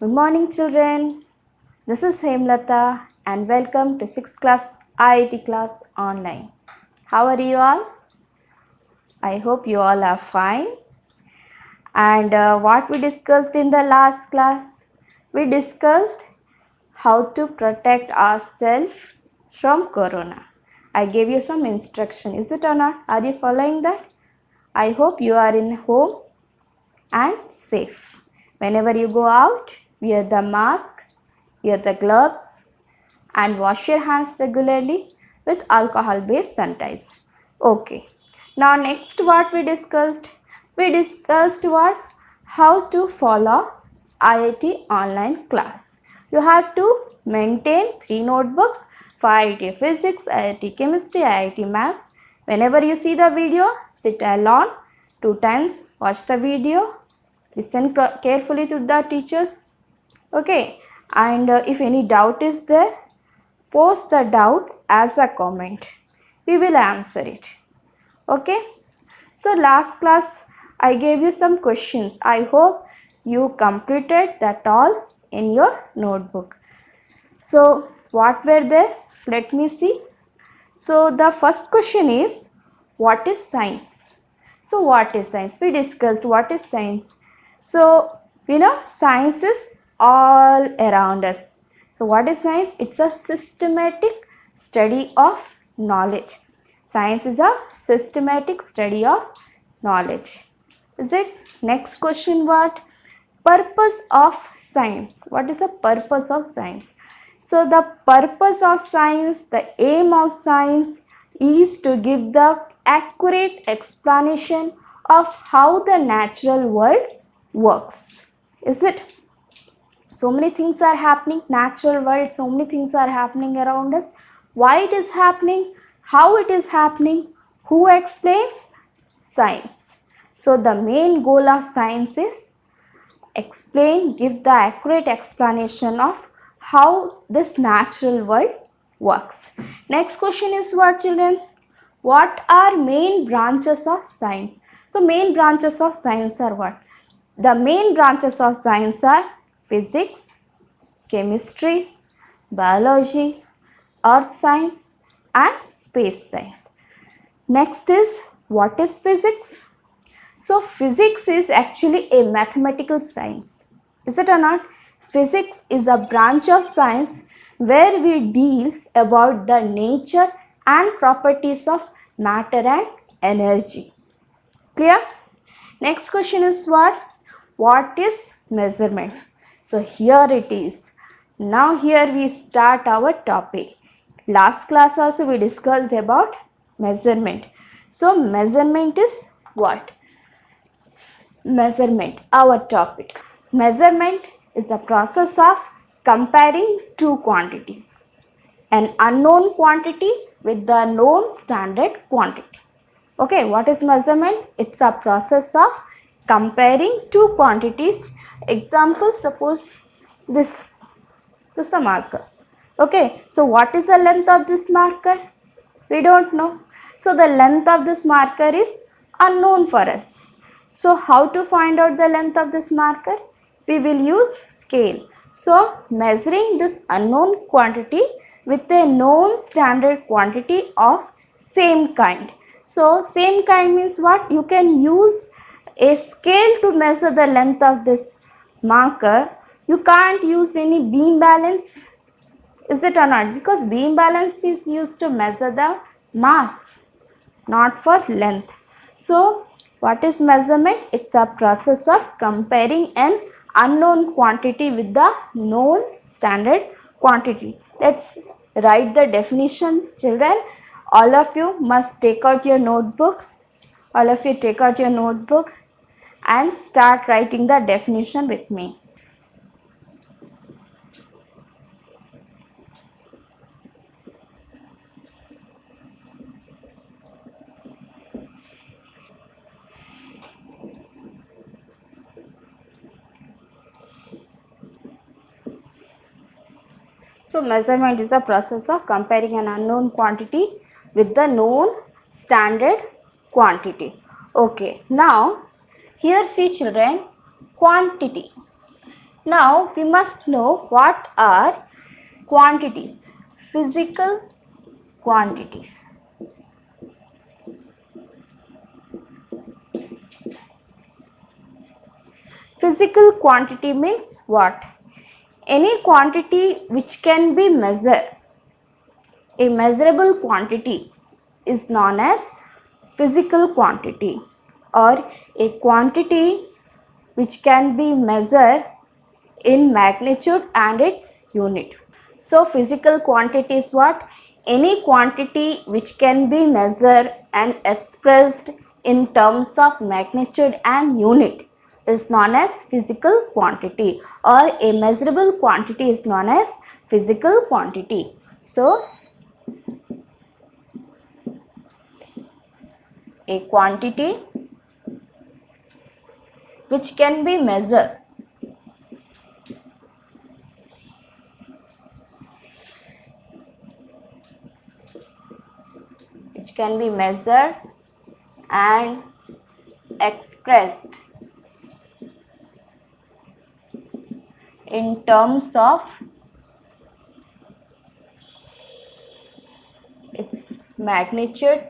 Good morning, children. This is Hemlata and welcome to 6th class IIT class online. How are you all? I hope you all are fine. And what we discussed in the last class? We discussed how to protect ourselves from corona. I gave you some instruction. Is it or not? Are you following that? I hope you are in home and safe. Whenever you go out, wear the mask, wear the gloves, and wash your hands regularly with alcohol based sanitizer. Okay. Now next what we discussed? We discussed what? How to follow IIT online class. You have to maintain 3 notebooks for IIT Physics, IIT Chemistry, IIT Maths. Whenever you see the video, sit alone 2 times, watch the video, listen carefully to the teachers. Okay, and if any doubt is there, post the doubt as a comment. We will answer it. Okay, so last class I gave you some questions. I hope you completed that all in your notebook. So what were there? Let me see. So the first question is, what is science? So what is science? We discussed what is science. So science is all around us. So what is science? It's a systematic study of knowledge. Science is a systematic study of knowledge. Is it? Next question, what? Purpose of science. What is the purpose of science? So the purpose of science, the aim of science is to give the accurate explanation of how the natural world works. Is it? So many things are happening, natural world, so many things are happening around us. Why it is happening? How it is happening? Who explains? Science. So the main goal of science is explain, give the accurate explanation of how this natural world works. Next question is what, children? What are main branches of science? So main branches of science are what? The main branches of science are physics, chemistry, biology, earth science and space science. Next is, what is physics? So physics is actually a mathematical science. Is it or not? Physics is a branch of science where we deal about the nature and properties of matter and energy. Clear? Next question is what? What is measurement? So here it is. Now here we start our topic. Last class also we discussed about measurement. So measurement is what? Measurement, our topic. Measurement is the process of comparing two quantities, an unknown quantity with the known standard quantity. Okay, what is measurement? It's a process of comparing two quantities. Example, suppose this is a marker. Okay, so what is the length of this marker? We don't know. So the length of this marker is unknown for us. So how to find out the length of this marker? We will use scale. So measuring this unknown quantity with a known standard quantity of same kind. So same kind means what? You can use a scale to measure the length of this marker. You can't use any beam balance. Is it or not? Because beam balance is used to measure the mass, not for length. So what is measurement? It's a process of comparing an unknown quantity with the known standard quantity. Let's write the definition, children. All of you must take out your notebook. All of you take out your notebook and start writing the definition with me. So measurement is a process of comparing an unknown quantity with the known standard quantity. Okay, now here see, children, quantity. Now we must know what are quantities, physical quantities. Physical quantity means what? Any quantity which can be measured. A measurable quantity is known as physical quantity, or a quantity which can be measured in magnitude and its unit. So physical quantity is what? Any quantity which can be measured and expressed in terms of magnitude and unit is known as physical quantity, or a measurable quantity is known as physical quantity. So a quantity which can be measured and expressed in terms of its magnitude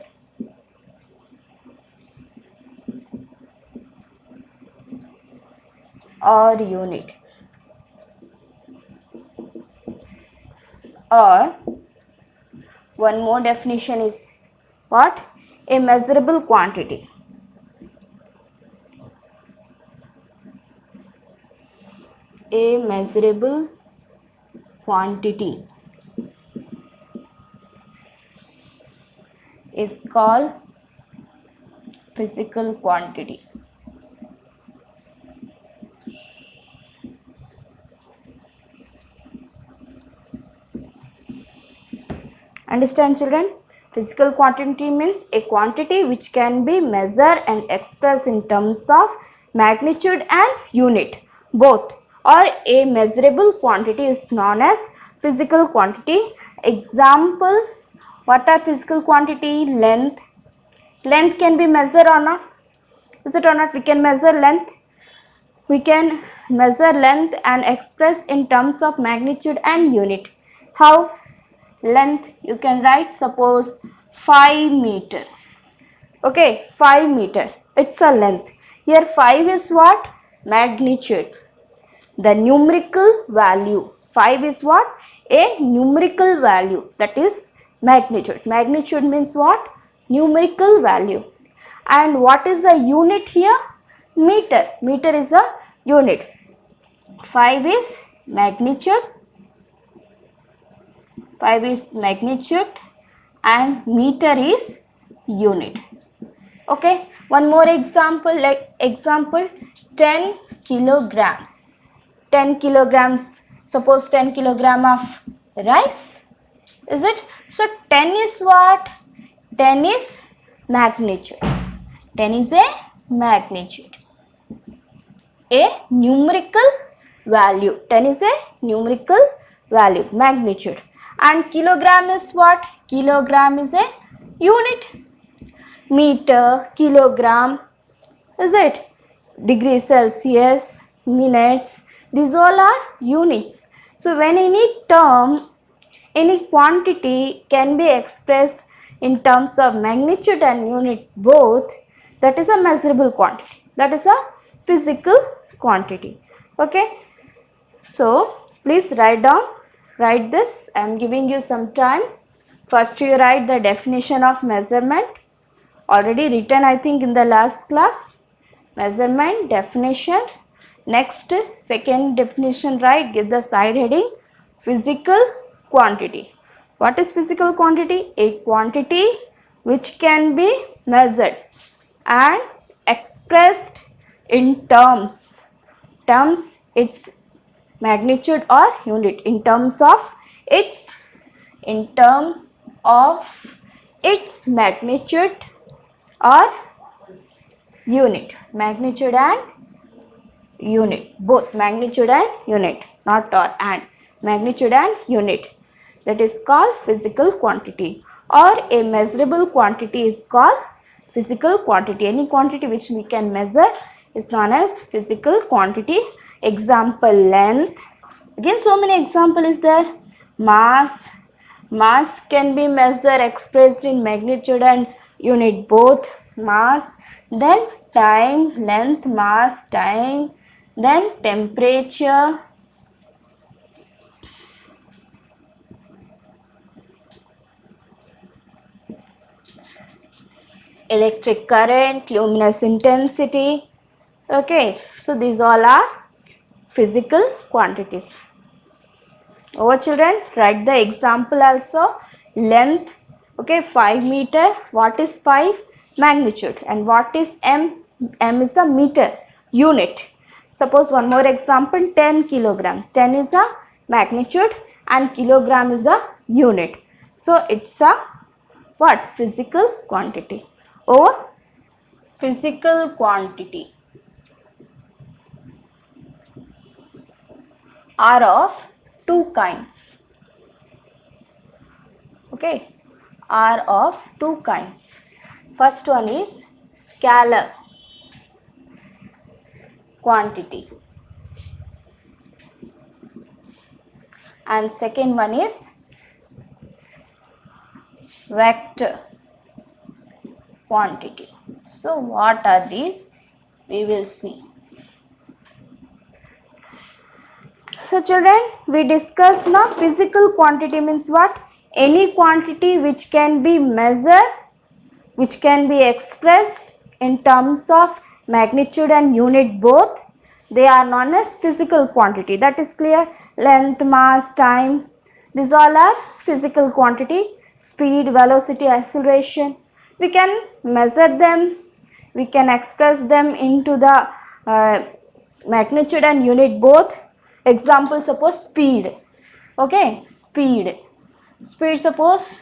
or unit. Or one more definition is what? A measurable quantity. A measurable quantity is called physical quantity. Understand, children? Physical quantity means a quantity which can be measured and expressed in terms of magnitude and unit, both. Or a measurable quantity is known as physical quantity. Example, what are physical quantity? Length. Length can be measured or not? Is it or not? We can measure length. We can measure length and express in terms of magnitude and unit. How? Length, you can write, suppose 5 meter. Okay, 5 meter, it's a length. Here 5 is what? Magnitude. The numerical value. 5 is what? A numerical value, that is magnitude. Magnitude means what? Numerical value. And what is the unit here? Meter. Meter is a unit. 5 is magnitude. 5 is magnitude and meter is unit. Okay, one more example, like example 10 kilograms. 10 kilograms, suppose 10 kilogram of rice, is it? So 10 is what? 10 is magnitude. 10 is a magnitude, a numerical value. 10 is a numerical value, magnitude. And kilogram is what? Kilogram is a unit. Meter, kilogram, is it? Degree Celsius, minutes, these all are units. So when any term, any quantity can be expressed in terms of magnitude and unit both, that is a measurable quantity. That is a physical quantity. Okay. So please write this. I am giving you some time. First you write the definition of measurement. Already written, I think, in the last class. Measurement, definition. Next, second definition, write, give the side heading, physical quantity. What is physical quantity? A quantity which can be measured and expressed in terms, its magnitude or unit, in terms of its magnitude or unit. Magnitude and unit, both magnitude and unit, not or and, magnitude and unit, that is called physical quantity. Or a measurable quantity is called physical quantity. Any quantity which we can measure is known as physical quantity. Example, length. Again, so many example is there. Mass. Mass can be measured, expressed in magnitude and unit both. Mass. Then time, length, mass, time. Then temperature. Electric current, luminous intensity. Okay, so these all are physical quantities. Over children, write the example also. Length, okay, 5 meter. What is 5? Magnitude. And what is m? M is a meter, unit. Suppose one more example, 10 kilogram. 10 is a magnitude and kilogram is a unit. So it's a what? Physical quantity. Over physical quantity are of two kinds. Okay, are of two kinds. First one is scalar quantity and second one is vector quantity. So what are these? We will see. So children, we discussed now physical quantity means what? Any quantity which can be measured, which can be expressed in terms of magnitude and unit both. They are known as physical quantity. That is clear. Length, mass, time. These all are physical quantity. Speed, velocity, acceleration. We can measure them. We can express them into the magnitude and unit both. Example, suppose speed. Okay, speed. Speed, suppose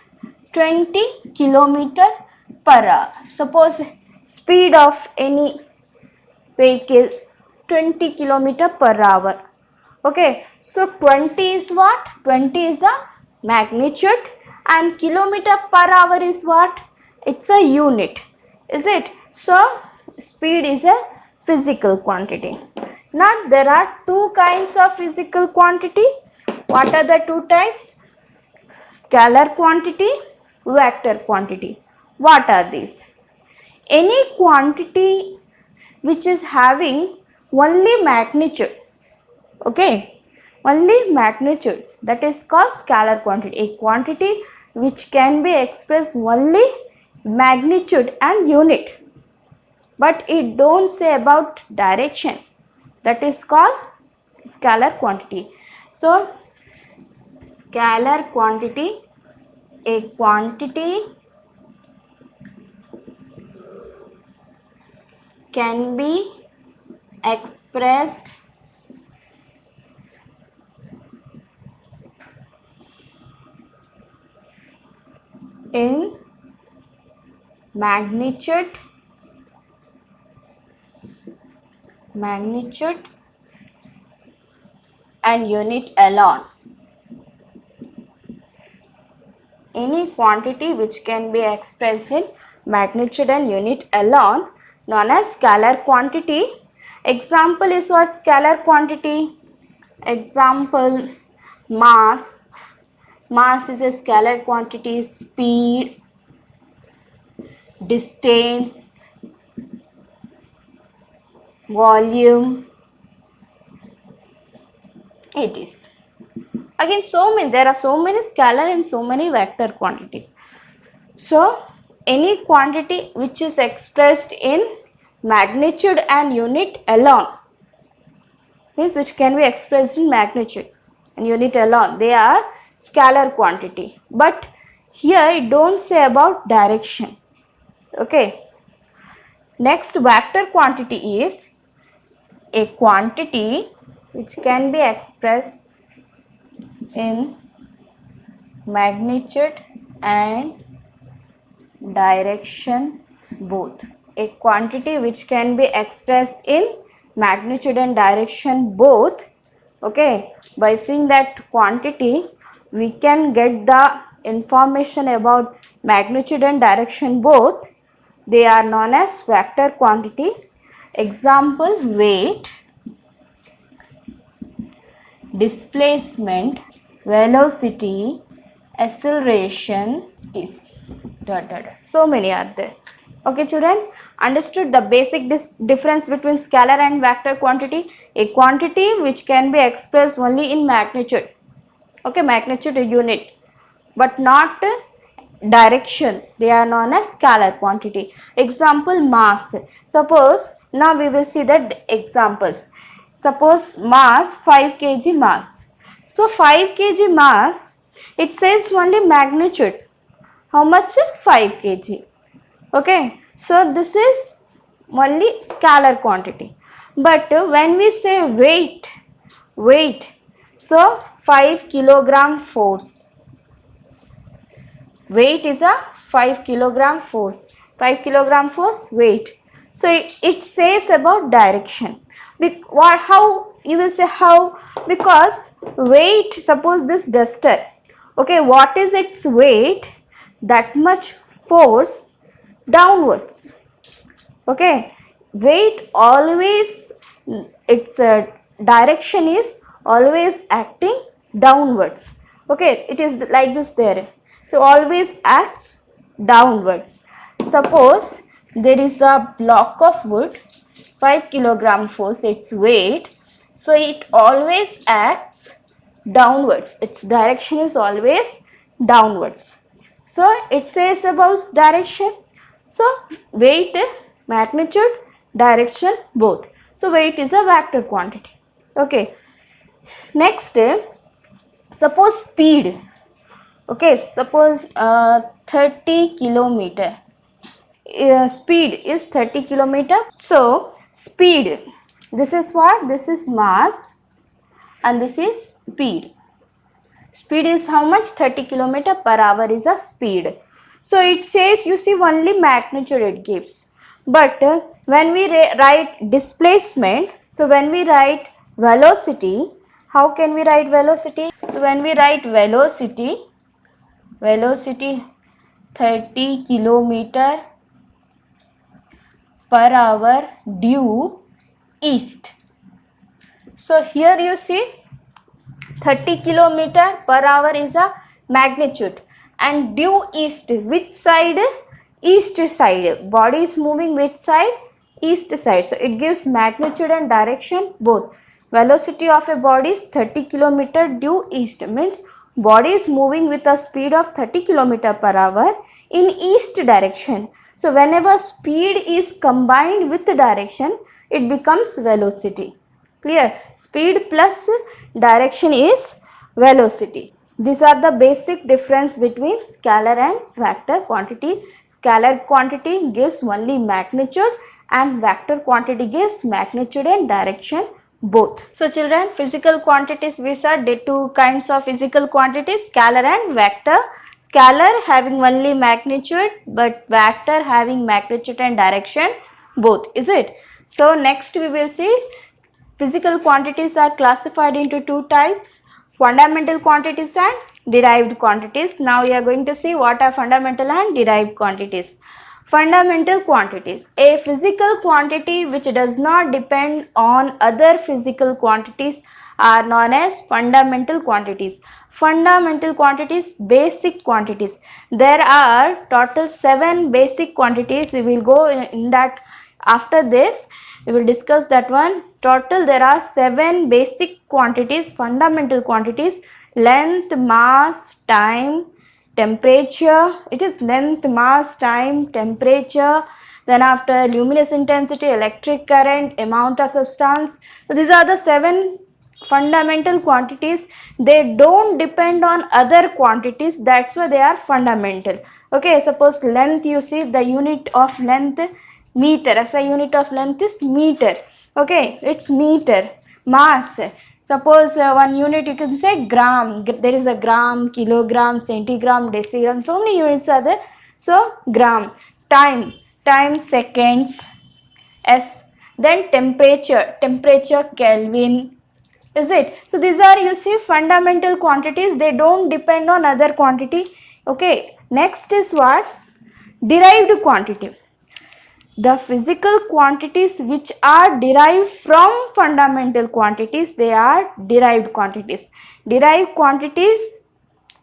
20 kilometer per hour. Suppose speed of any vehicle 20 kilometer per hour. Okay, so 20 is what? 20 is a magnitude and kilometer per hour is what? It's a unit. Is it? So speed is a physical quantity. Now there are two kinds of physical quantity. What are the two types? Scalar quantity, vector quantity. What are these? Any quantity which is having only magnitude, okay, only magnitude, that is called scalar quantity. A quantity which can be expressed only magnitude and unit, but it don't say about direction, that is called scalar quantity. So scalar quantity, a quantity can be expressed in magnitude and unit alone. Any quantity which can be expressed in magnitude and unit alone, known as scalar quantity. Example is what? Scalar quantity. Example, mass. Mass is a scalar quantity. Speed, distance, volume. It is. Again, there are so many scalar and so many vector quantities. So any quantity which is expressed in magnitude and unit alone, means which can be expressed in magnitude and unit alone, they are scalar quantity. But here it don't say about direction. Okay. Next, vector quantity is a quantity which can be expressed in magnitude and direction both. A quantity which can be expressed in magnitude and direction both. Okay, by seeing that quantity we can get the information about magnitude and direction both. They are known as vector quantity. Example: weight, displacement, velocity, acceleration, etc. So many are there. Okay children, understood the basic difference between scalar and vector quantity? A quantity which can be expressed only in magnitude, okay, magnitude unit, but not direction, they are known as scalar quantity. Example: mass. Suppose, now we will see the examples. Suppose mass 5 kg mass. So 5 kg mass, it says only magnitude. How much? 5 kg. Okay, so this is only scalar quantity. But when we say weight, so 5 kilogram force, weight is a 5 kilogram force, 5 kilogram force weight. So it says about direction. How you will say how? Because weight, suppose this duster, okay, what is its weight? That much force downwards. Okay, weight always, its direction is always acting downwards. Okay, it is like this there. So always acts downwards. Suppose there is a block of wood, 5 kilogram force its weight, so it always acts downwards, its direction is always downwards. So it says about direction. So weight, magnitude, direction, both. So weight is a vector quantity. Okay, next, suppose speed. Okay, suppose 30 kilometer, speed is 30 kilometer. So speed, this is what? This is mass and this is speed. Speed is how much? 30 kilometer per hour is a speed. So it says, you see, only magnitude it gives. But when we write displacement, so when we write velocity, how can we write velocity? So when we write velocity 30 kilometer per hour due east. So here you see 30 kilometer per hour is a magnitude, and due east, which side? East side. Body is moving which side? East side. So it gives magnitude and direction both. Velocity of a body is 30 kilometer due east, means body is moving with a speed of 30 kilometer per hour in east direction. So whenever speed is combined with direction, it becomes velocity. Clear? Speed plus direction is velocity. These are the basic difference between scalar and vector quantity. Scalar quantity gives only magnitude and vector quantity gives magnitude and direction both. So children, physical quantities, we saw two kinds of physical quantities, scalar and vector. Scalar having only magnitude, but vector having magnitude and direction both. Is it? So next we will see physical quantities are classified into two types, fundamental quantities and derived quantities. Now we are going to see what are fundamental and derived quantities. Fundamental quantities, a physical quantity which does not depend on other physical quantities are known as fundamental quantities. Fundamental quantities, basic quantities. There are total 7 basic quantities. We will go in that after this. We will discuss that one. Total there are 7 basic quantities, fundamental quantities: length, mass, time, temperature. It is length, mass, time, temperature. Then after luminous intensity, electric current, amount of substance. So these are the 7 fundamental quantities. They don't depend on other quantities, that's why they are fundamental. Okay, suppose length, you see the unit of length meter, as a unit of length is meter. Okay, it's meter. Mass, suppose one unit you can say gram, there is a gram, kilogram, centigram, decigram, so many units are there. So gram. Time seconds, s. Then temperature Kelvin. Is it? So these are, you see, fundamental quantities, they don't depend on other quantity. Okay, next is what? Derived quantity. the physical quantities which are derived from fundamental quantities, they are derived quantities. Derived quantities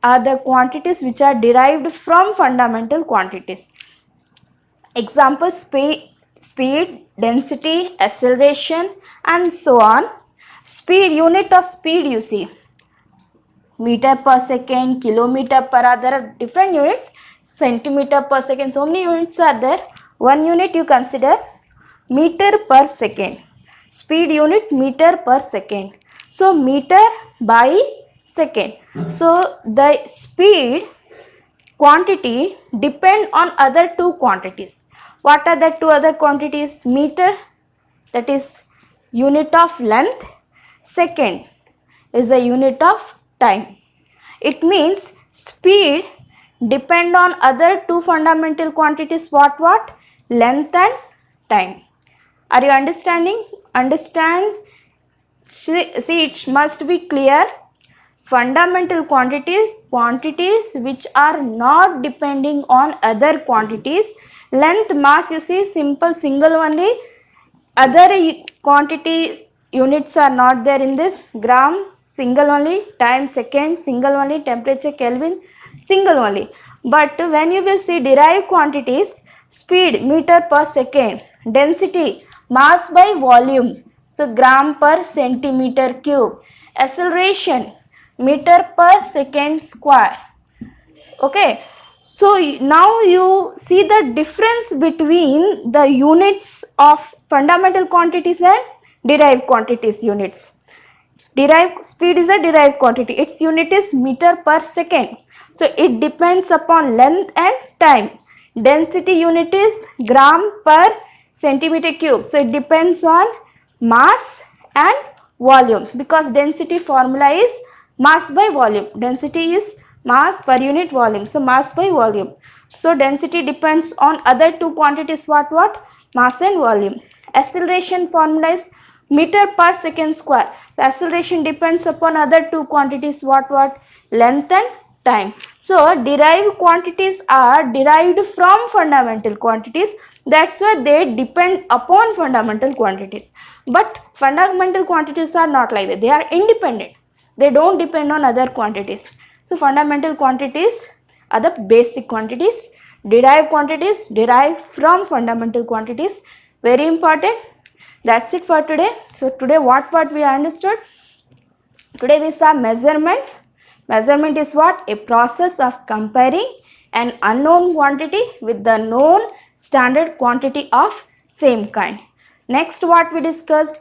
are the quantities which are derived from fundamental quantities. Example, speed, density, acceleration and so on. Speed, unit of speed you see, meter per second, kilometer per hour, there are different units, centimeter per second, so many units are there. One unit you consider meter per second, speed unit meter per second, so meter by second. So the speed quantity depend on other two quantities. What are the two other quantities? Meter, that is unit of length, second is a unit of time. It means speed depend on other two fundamental quantities. What? Length and time. Are you understanding? Understand? See, it must be clear. Fundamental quantities, quantities which are not depending on other quantities. Length, mass, you see, simple single only. Other quantities units are not there in this. Gram, single only. Time, second, single only. Temperature, Kelvin, single only. But when you will see derived quantities, speed, meter per second, density, mass by volume, so gram per centimeter cube, acceleration, meter per second square. Okay, so now you see the difference between the units of fundamental quantities and derived quantities units. Derived speed is a derived quantity, its unit is meter per second, so it depends upon length and time. Density unit is gram per centimeter cube, so it depends on mass and volume, because density formula is mass by volume. Density is mass per unit volume, so mass by volume. So density depends on other two quantities. What? Mass and volume. Acceleration formula is meter per second square. So acceleration depends upon other two quantities. What? Length and time. So derived quantities are derived from fundamental quantities. That's why they depend upon fundamental quantities. But fundamental quantities are not like that. They are independent. They don't depend on other quantities. So fundamental quantities are the basic quantities. Derived quantities derived from fundamental quantities. Very important. That's it for today. So today what we understood? Today we saw measurement. Measurement is what? A process of comparing an unknown quantity with the known standard quantity of same kind. Next what we discussed?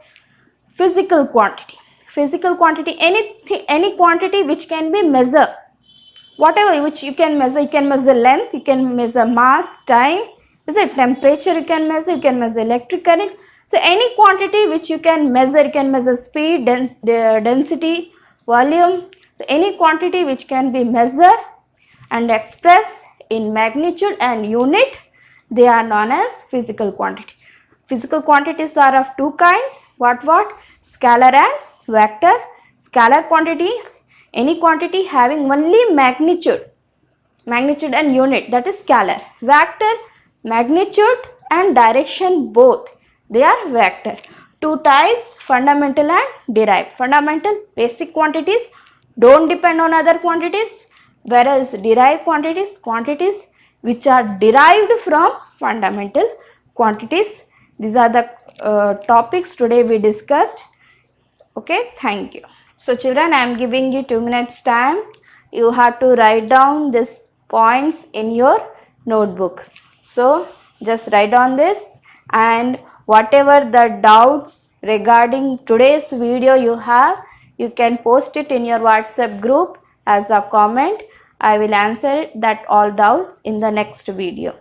Physical quantity. Physical quantity, any quantity which can be measured. Whatever which you can measure length, you can measure mass, time, is it temperature you can measure electric current. So any quantity which you can measure speed, density, volume. So any quantity which can be measured and expressed in magnitude and unit, they are known as physical quantity. Physical quantities are of two kinds. What? Scalar and vector. Scalar quantities, any quantity having only magnitude and unit, that is scalar. Vector, magnitude and direction both, they are vector. Two types, fundamental and derived. Fundamental, basic quantities, don't depend on other quantities, whereas derived quantities, quantities which are derived from fundamental quantities. These are the topics today we discussed. Okay, thank you. So children, I am giving you 2 minutes time. You have to write down these points in your notebook. So just write down this, and whatever the doubts regarding today's video you have, you can post it in your WhatsApp group as a comment. I will answer that all doubts in the next video.